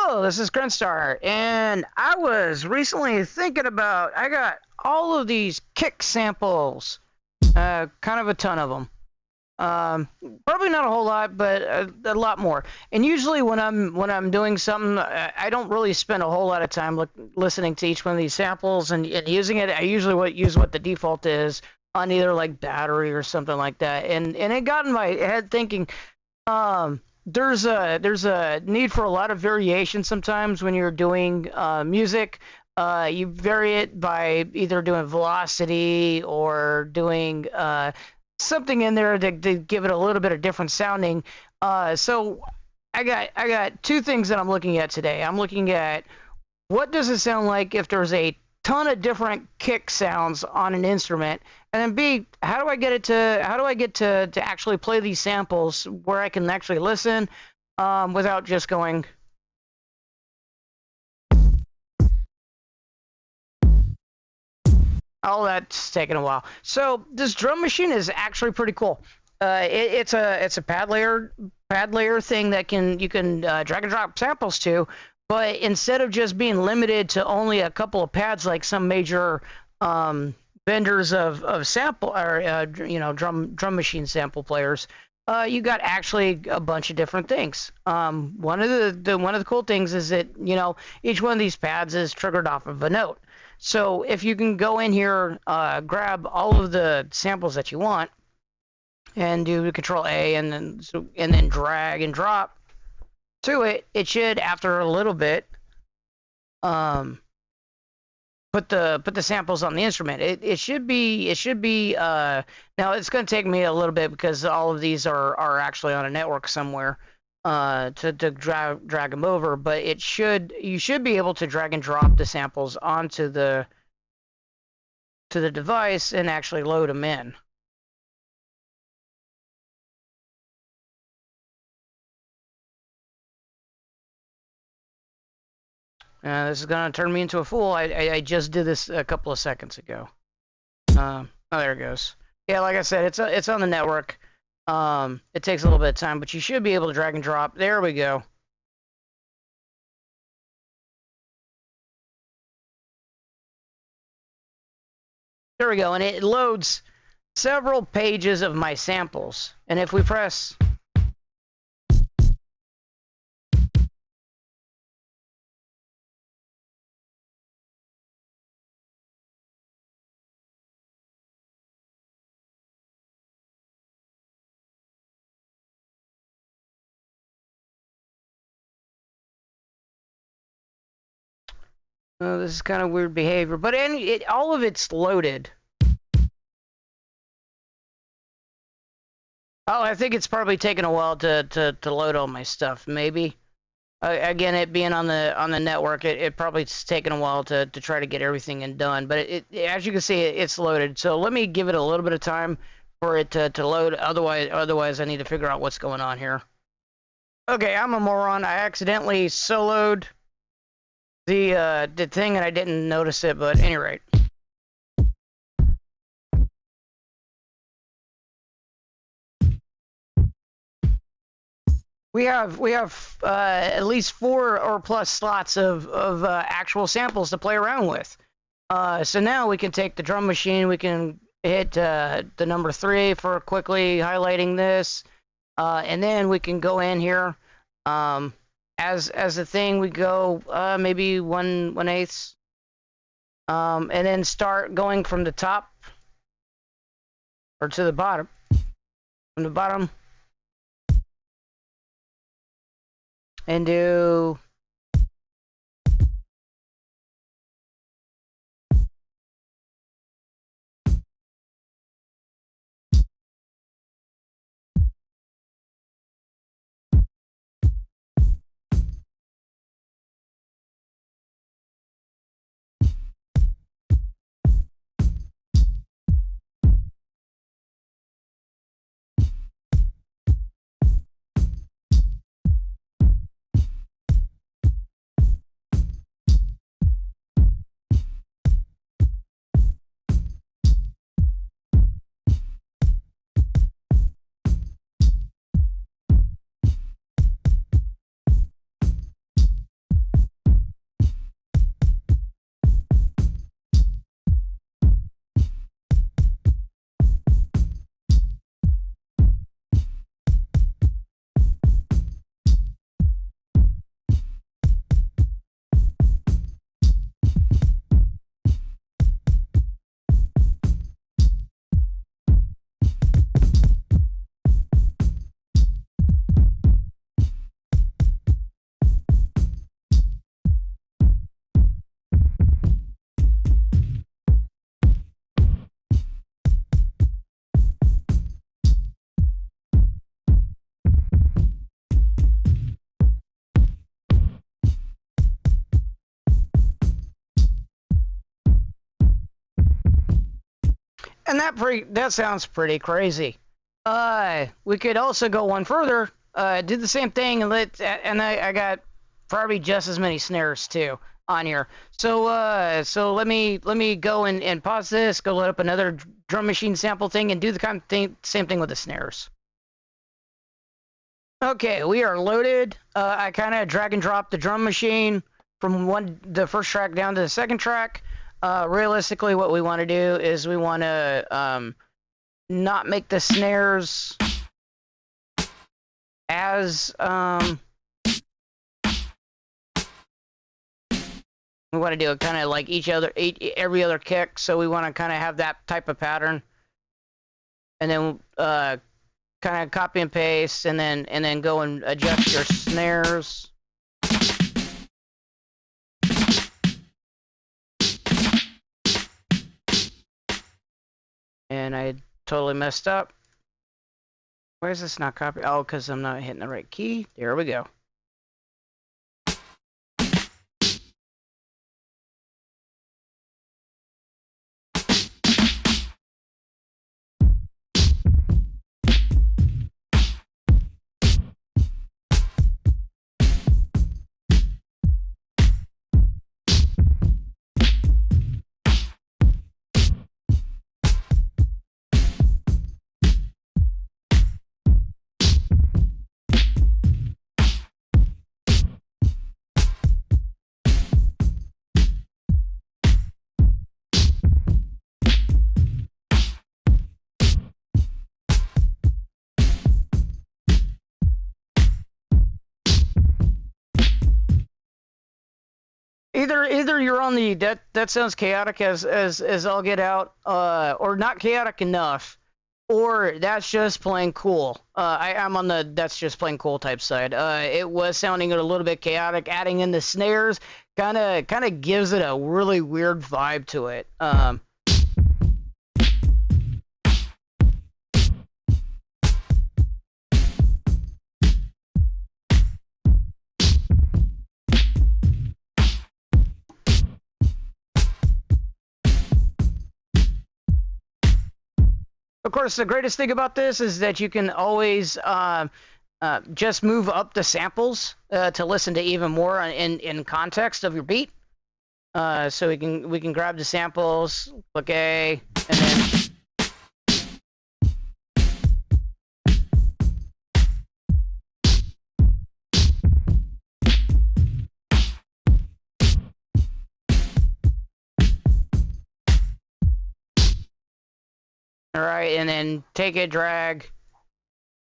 Hello, this is Grenstar, and I was recently thinking about. I got all of these kick samples, kind of a ton of them. Um, Probably not a whole lot, but a lot more. And usually when I'm doing something, I don't really spend a whole lot of time listening to each one of these samples and using it. I usually use what the default is on either like battery or something like that. And it got in my head thinking. There's a need for a lot of variation sometimes when you're doing music. You vary it by either doing velocity or doing something in there to give it a little bit of different sounding. So I got two things that I'm looking at today. I'm looking at what does it sound like if there's a ton of different kick sounds on an instrument, and then B, how do I get to actually play these samples where I can actually listen without just going. Oh, that's taking a while. So this drum machine is actually pretty cool. It's a pad layer thing that you can drag and drop samples to, but instead of just being limited to only a couple of pads like some major um, vendors of sample or drum machine sample players, you got actually a bunch of different things. One of the cool things is that each one of these pads is triggered off of a note. So if you can go in here, grab all of the samples that you want, and do Control A, and then drag and drop to it, it should after a little bit um, put the samples on the instrument. It should be now it's going to take me a little bit because all of these are actually on a network somewhere to drag them over, but you should be able to drag and drop the samples onto the device and actually load them in. This is gonna turn me into a fool. I just did this a couple of seconds ago. Oh, there it goes. Yeah, like I said, it's on the network. It takes a little bit of time, but you should be able to drag and drop. There we go. There we go, and it loads several pages of my samples. And if we press this is kind of weird behavior, but all of it's loaded. Oh, I think it's probably taken a while to load all my stuff. Maybe. Again, it being on the network, it probably's taken a while to try to get everything done. But as you can see, it's loaded. So let me give it a little bit of time for it to load. Otherwise, I need to figure out what's going on here. Okay, I'm a moron. I accidentally soloed the thing and I didn't notice it. But at any rate. We have at least four or plus slots of actual samples to play around with. So now we can take the drum machine. We can hit the number 3 for quickly highlighting this, and then we can go in here. As a thing, we go maybe 1/8, and then start going from the top or to the bottom. From the bottom. And do And that sounds pretty crazy. We could also go one further. Do the same thing and I got probably just as many snares too on here. So let me go and pause this. Go load up another drum machine sample thing and do the same thing with the snares. Okay, we are loaded. I kind of drag and drop the drum machine from the first track down to the second track. Realistically, what we want to do is we want to not make the snares as we want to do it kind of like every other kick. So we want to kind of have that type of pattern, and then kind of copy and paste, and then go and adjust your snares. And I totally messed up. Why is this not copied? Oh, because I'm not hitting the right key. There we go. Either you're on the that sounds chaotic as all get out, or not chaotic enough, or that's just plain cool. I'm on the that's just plain cool type side. It was sounding a little bit chaotic. Adding in the snares kind of gives it a really weird vibe to it. Of course, the greatest thing about this is that you can always just move up the samples to listen to even more in context of your beat. So we can grab the samples, click A, and then. All right, and then take it, drag.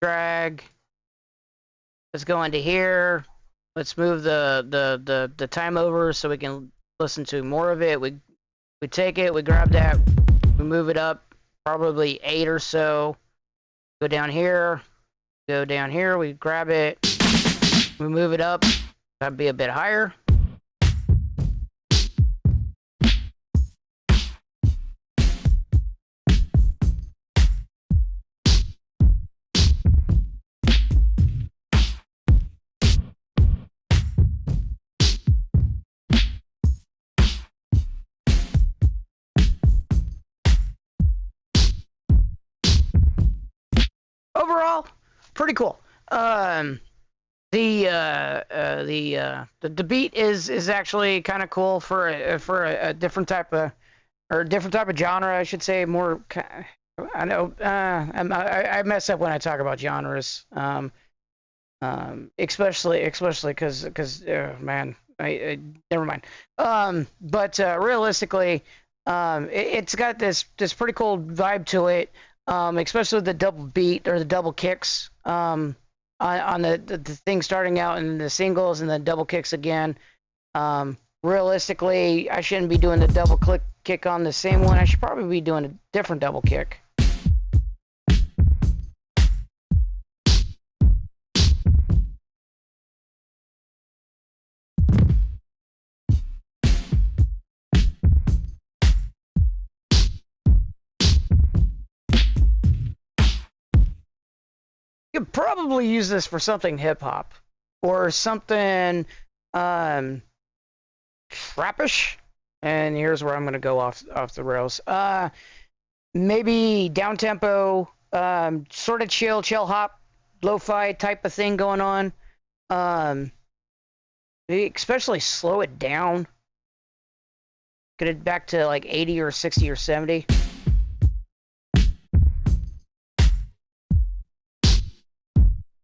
Let's go into here. Let's move the time over so we can listen to more of it. We take it, we grab that, we move it up, probably 8 or so. Go down here, we grab it, we move it up. That'd be a bit higher. Overall, pretty cool. The beat is actually kind of cool for a different type of genre, I should say. More, I know I mess up when I talk about genres. Especially because man, I never mind. But realistically, it's got this pretty cool vibe to it. Especially the double beat or the double kicks on the thing starting out and the singles and then double kicks again. Realistically, I shouldn't be doing the double kick on the same one. I should probably be doing a different double kick. You could probably use this for something hip hop or something trappish. And here's where I'm going to go off the rails. maybe down tempo, sort of chill hop, lo-fi type of thing going on. Um, especially slow it down, get it back to like 80 or 60 or 70.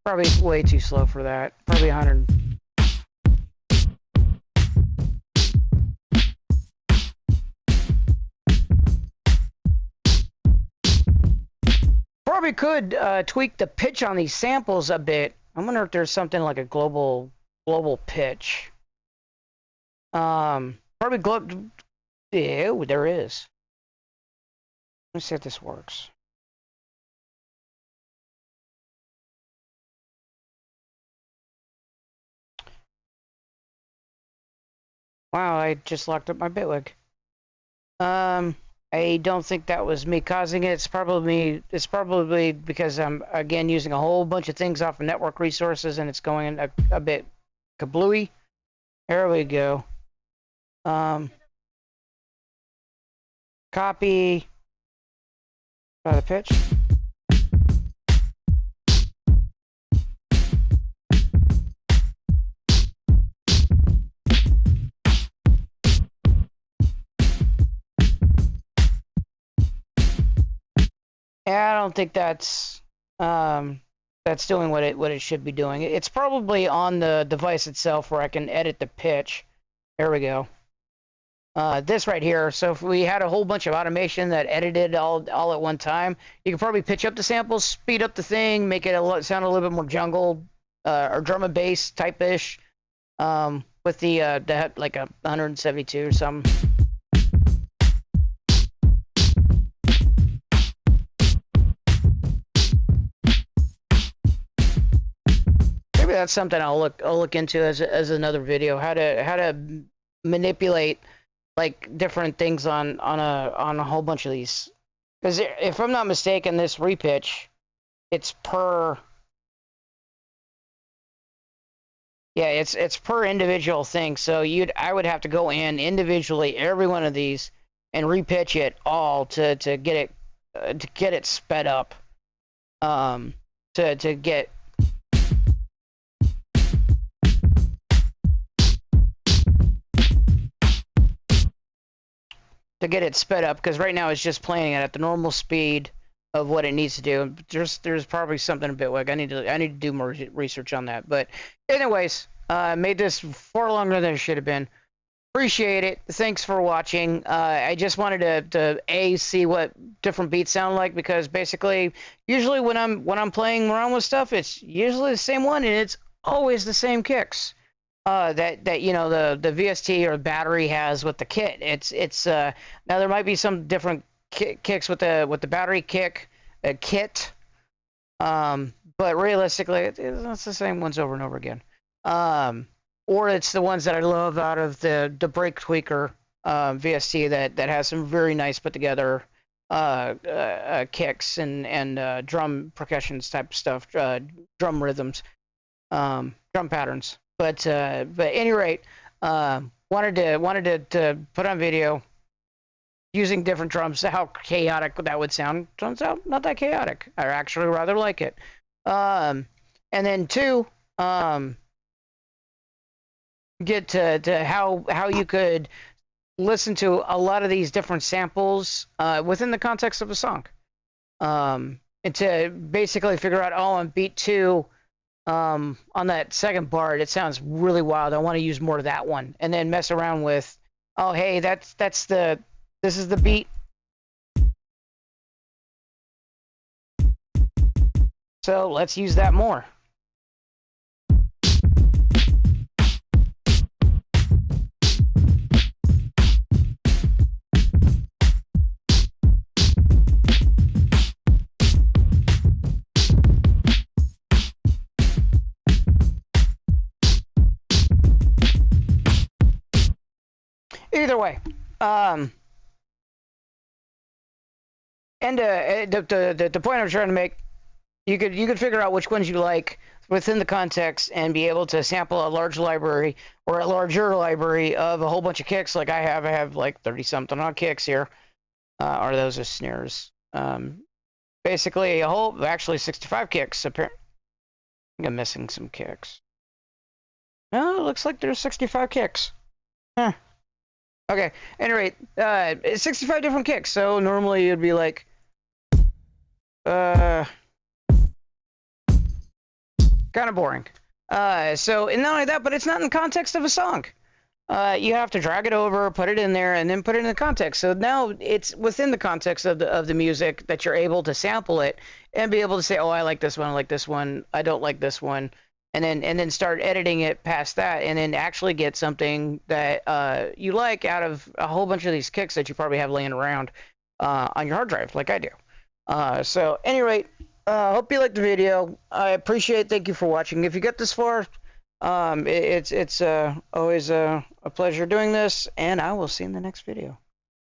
Probably way too slow for that. Probably 100. Probably could tweak the pitch on these samples a bit. I wonder if there's something like a global pitch. Probably yeah, there is. Let's see if this works. Wow, I just locked up my Bitwig. I don't think that was me causing it. It's probably because I'm again using a whole bunch of things off of network resources and it's going a bit kablooey. There we go. Copy the pitch. Yeah, I don't think that's doing what it should be doing. It's probably on the device itself where I can edit the pitch. There we go. This right here. So if we had a whole bunch of automation that edited all at one time, you could probably pitch up the samples, speed up the thing, make it sound a little bit more jungle or drum and bass type ish. With the like a 172 or something. Maybe that's something I'll look into as another video. How to manipulate like different things on a whole bunch of these. Because if I'm not mistaken, this repitch, it's per. Yeah, it's per individual thing. So I would have to go in individually every one of these and repitch it all to get it sped up. To get it sped up, because right now it's just playing it at the normal speed of what it needs to do. There's probably something a bit like I need to do more research on that. But anyways, made this far longer than it should have been. Appreciate it. Thanks for watching. I just wanted to see what different beats sound like, because basically usually when I'm playing around with stuff, it's usually the same one and it's always the same kicks. That you know the VST or battery has with the kit. It's now there might be some different kicks with the battery kit, but realistically it's the same ones over and over again. Or it's the ones that I love out of the brake tweaker VST that has some very nice put together kicks and drum percussions type stuff, drum rhythms, drum patterns. But at any rate, wanted to put on video using different drums, how chaotic that would sound. Turns out not that chaotic. I actually rather like it. And then two, get to how you could listen to a lot of these different samples within the context of a song. And to basically figure out, oh, on beat 2, on that second bar, it sounds really wild. I want to use more of that one, and then mess around with, oh, hey, this is the beat. So let's use that more. Either way, and the point I'm trying to make, you could figure out which ones you like within the context and be able to sample a large library or a larger library of a whole bunch of kicks like I have. I have like 30 something on kicks here. Or those are snares. Basically a whole, actually 65 kicks. Apparently, I think I'm missing some kicks. No, it looks like there's 65 kicks. Huh. Okay. Anyway, 65 different kicks. So normally it'd be like, kind of boring. So, and not only that, but it's not in the context of a song. You have to drag it over, put it in there, and then put it in the context. So now it's within the context of the music that you're able to sample it and be able to say, oh, I like this one, I like this one, I don't like this one, and then start editing it past that, and then actually get something that you like out of a whole bunch of these kicks that you probably have laying around on your hard drive, like I do. So, anyway, hope you liked the video. I appreciate. Thank you for watching. If you get this far. It's always a pleasure doing this, and I will see you in the next video.